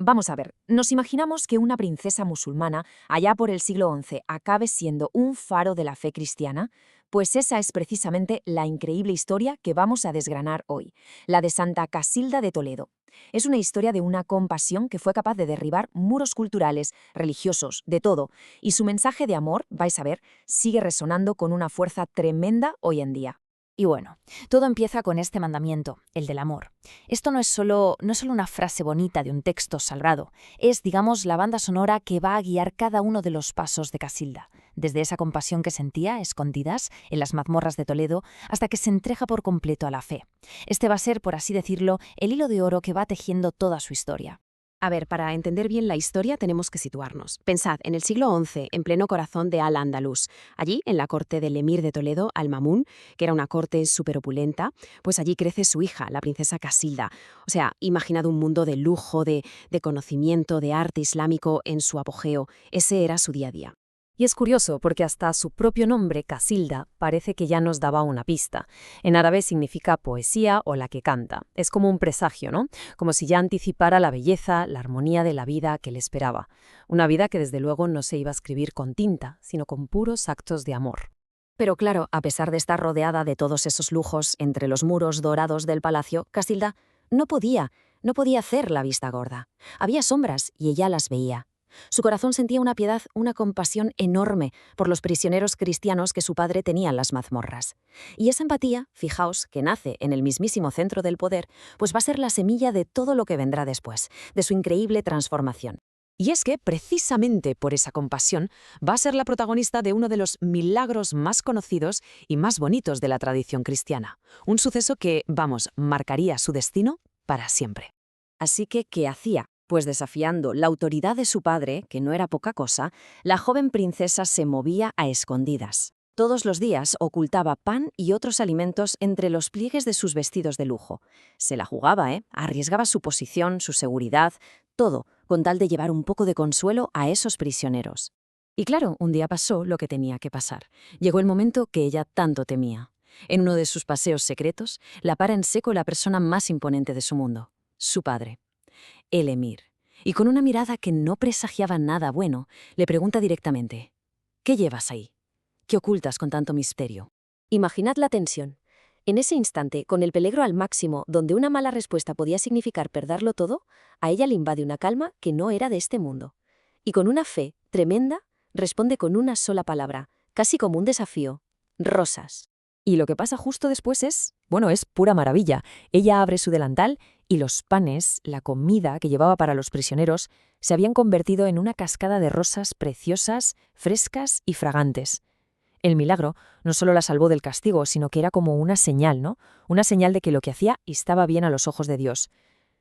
Vamos a ver, nos imaginamos que una princesa musulmana, allá por el siglo XI, acabe siendo un faro de la fe cristiana. Pues esa es precisamente la increíble historia que vamos a desgranar hoy, la de Santa Casilda de Toledo. Es una historia de una compasión que fue capaz de derribar muros culturales, religiosos, de todo, y su mensaje de amor, vais a ver, sigue resonando con una fuerza tremenda hoy en día. Y bueno, todo empieza con este mandamiento, el del amor. Esto no es solo una frase bonita de un texto sagrado, es, digamos, la banda sonora que va a guiar cada uno de los pasos de Casilda, desde esa compasión que sentía, escondidas, en las mazmorras de Toledo, hasta que se entrega por completo a la fe. Este va a ser, por así decirlo, el hilo de oro que va tejiendo toda su historia. A ver, para entender bien la historia tenemos que situarnos. Pensad, en el siglo XI, en pleno corazón de Al-Ándalus, allí, en la corte del emir de Toledo, Al-Mamún, que era una corte súper opulenta, pues allí crece su hija, la princesa Casilda. O sea, imaginad un mundo de lujo, de conocimiento, de arte islámico en su apogeo. Ese era su día a día. Y es curioso porque hasta su propio nombre, Casilda, parece que ya nos daba una pista. En árabe significa poesía o la que canta. Es como un presagio, ¿no? Como si ya anticipara la belleza, la armonía de la vida que le esperaba. Una vida que desde luego no se iba a escribir con tinta, sino con puros actos de amor. Pero claro, a pesar de estar rodeada de todos esos lujos entre los muros dorados del palacio, Casilda no podía hacer la vista gorda. Había sombras y ella las veía. Su corazón sentía una piedad, una compasión enorme por los prisioneros cristianos que su padre tenía en las mazmorras. Y esa empatía, fijaos, que nace en el mismísimo centro del poder, pues va a ser la semilla de todo lo que vendrá después, de su increíble transformación. Y es que, precisamente por esa compasión, va a ser la protagonista de uno de los milagros más conocidos y más bonitos de la tradición cristiana. Un suceso que, vamos, marcaría su destino para siempre. Así que, ¿qué hacía? Pues desafiando la autoridad de su padre, que no era poca cosa, la joven princesa se movía a escondidas. Todos los días ocultaba pan y otros alimentos entre los pliegues de sus vestidos de lujo. Se la jugaba, arriesgaba su posición, su seguridad, todo, con tal de llevar un poco de consuelo a esos prisioneros. Y claro, un día pasó lo que tenía que pasar. Llegó el momento que ella tanto temía. En uno de sus paseos secretos, la para en seco la persona más imponente de su mundo, su padre, el emir. Y con una mirada que no presagiaba nada bueno, le pregunta directamente: ¿qué llevas ahí? ¿Qué ocultas con tanto misterio? Imaginad la tensión. En ese instante, con el peligro al máximo, donde una mala respuesta podía significar perderlo todo, a ella le invade una calma que no era de este mundo. Y con una fe tremenda, responde con una sola palabra, casi como un desafío: rosas. Y lo que pasa justo después es pura maravilla. Ella abre su delantal y los panes, la comida que llevaba para los prisioneros, se habían convertido en una cascada de rosas preciosas, frescas y fragantes. El milagro no solo la salvó del castigo, sino que era como una señal, ¿no? Una señal de que lo que hacía estaba bien a los ojos de Dios.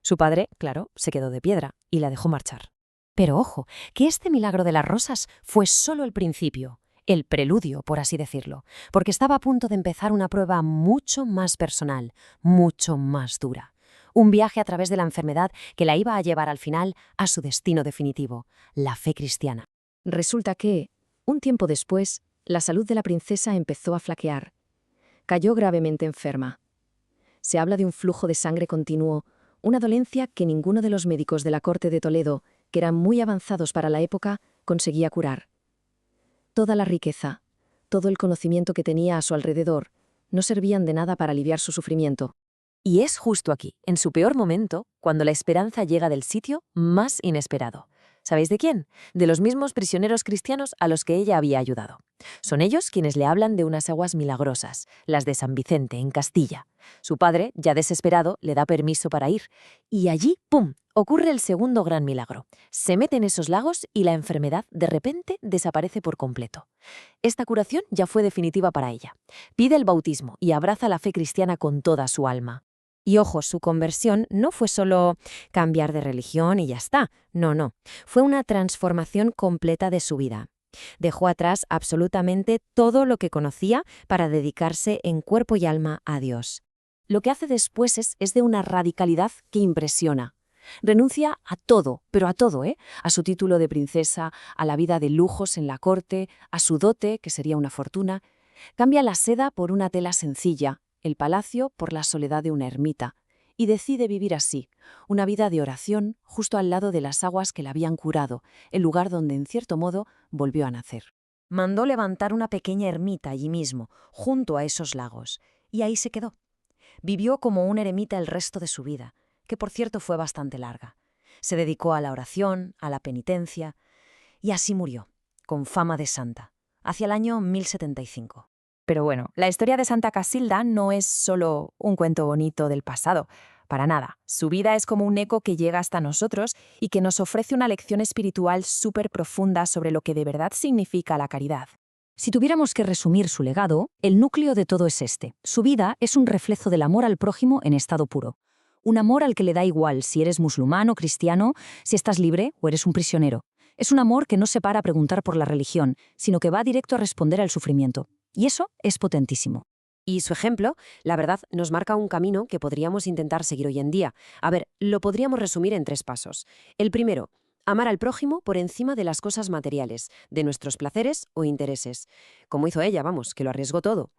Su padre, claro, se quedó de piedra y la dejó marchar. Pero ojo, que este milagro de las rosas fue solo el principio. El preludio, por así decirlo, porque estaba a punto de empezar una prueba mucho más personal, mucho más dura. Un viaje a través de la enfermedad que la iba a llevar al final a su destino definitivo, la fe cristiana. Resulta que, un tiempo después, la salud de la princesa empezó a flaquear. Cayó gravemente enferma. Se habla de un flujo de sangre continuo, una dolencia que ninguno de los médicos de la corte de Toledo, que eran muy avanzados para la época, conseguía curar. Toda la riqueza, todo el conocimiento que tenía a su alrededor, no servían de nada para aliviar su sufrimiento. Y es justo aquí, en su peor momento, cuando la esperanza llega del sitio más inesperado. ¿Sabéis de quién? De los mismos prisioneros cristianos a los que ella había ayudado. Son ellos quienes le hablan de unas aguas milagrosas, las de San Vicente, en Castilla. Su padre, ya desesperado, le da permiso para ir. Y allí, ¡pum!, ocurre el segundo gran milagro. Se mete en esos lagos y la enfermedad, de repente, desaparece por completo. Esta curación ya fue definitiva para ella. Pide el bautismo y abraza la fe cristiana con toda su alma. Y ojo, su conversión no fue solo cambiar de religión y ya está. No. Fue una transformación completa de su vida. Dejó atrás absolutamente todo lo que conocía para dedicarse en cuerpo y alma a Dios. Lo que hace después es de una radicalidad que impresiona. Renuncia a todo, pero a todo, a su título de princesa, a la vida de lujos en la corte, a su dote, que sería una fortuna. Cambia la seda por una tela sencilla, el palacio por la soledad de una ermita. y decide vivir así, una vida de oración justo al lado de las aguas que la habían curado, el lugar donde en cierto modo volvió a nacer. Mandó levantar una pequeña ermita allí mismo, junto a esos lagos, y ahí se quedó. Vivió como un eremita el resto de su vida, que por cierto fue bastante larga. Se dedicó a la oración, a la penitencia, y así murió, con fama de santa, hacia el año 1075. Pero bueno, la historia de Santa Casilda no es solo un cuento bonito del pasado. Para nada. Su vida es como un eco que llega hasta nosotros y que nos ofrece una lección espiritual súper profunda sobre lo que de verdad significa la caridad. Si tuviéramos que resumir su legado, el núcleo de todo es este. Su vida es un reflejo del amor al prójimo en estado puro. Un amor al que le da igual si eres musulmán o cristiano, si estás libre o eres un prisionero. Es un amor que no se para a preguntar por la religión, sino que va directo a responder al sufrimiento. Y eso es potentísimo. Y su ejemplo, la verdad, nos marca un camino que podríamos intentar seguir hoy en día. A ver, lo podríamos resumir en 3 pasos. El primero, amar al prójimo por encima de las cosas materiales, de nuestros placeres o intereses. Como hizo ella, vamos, que lo arriesgó todo.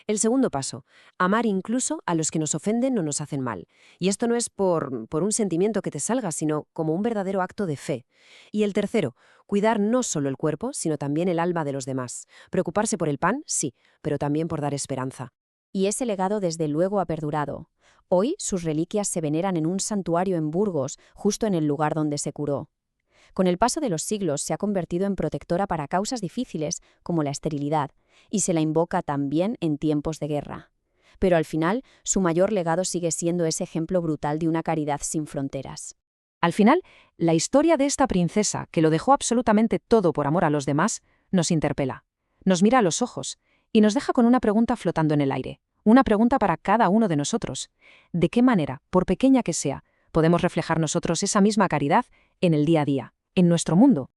El segundo paso, amar incluso a los que nos ofenden o nos hacen mal. Y esto no es por un sentimiento que te salga, sino como un verdadero acto de fe. Y el tercero, cuidar no solo el cuerpo, sino también el alma de los demás. Preocuparse por el pan, sí, pero también por dar esperanza. Y ese legado desde luego ha perdurado. Hoy sus reliquias se veneran en un santuario en Burgos, justo en el lugar donde se curó. Con el paso de los siglos se ha convertido en protectora para causas difíciles, como la esterilidad, y se la invoca también en tiempos de guerra. Pero al final, su mayor legado sigue siendo ese ejemplo brutal de una caridad sin fronteras. Al final, la historia de esta princesa, que lo dejó absolutamente todo por amor a los demás, nos interpela, nos mira a los ojos y nos deja con una pregunta flotando en el aire. Una pregunta para cada uno de nosotros. ¿De qué manera, por pequeña que sea, podemos reflejar nosotros esa misma caridad en el día a día, en nuestro mundo?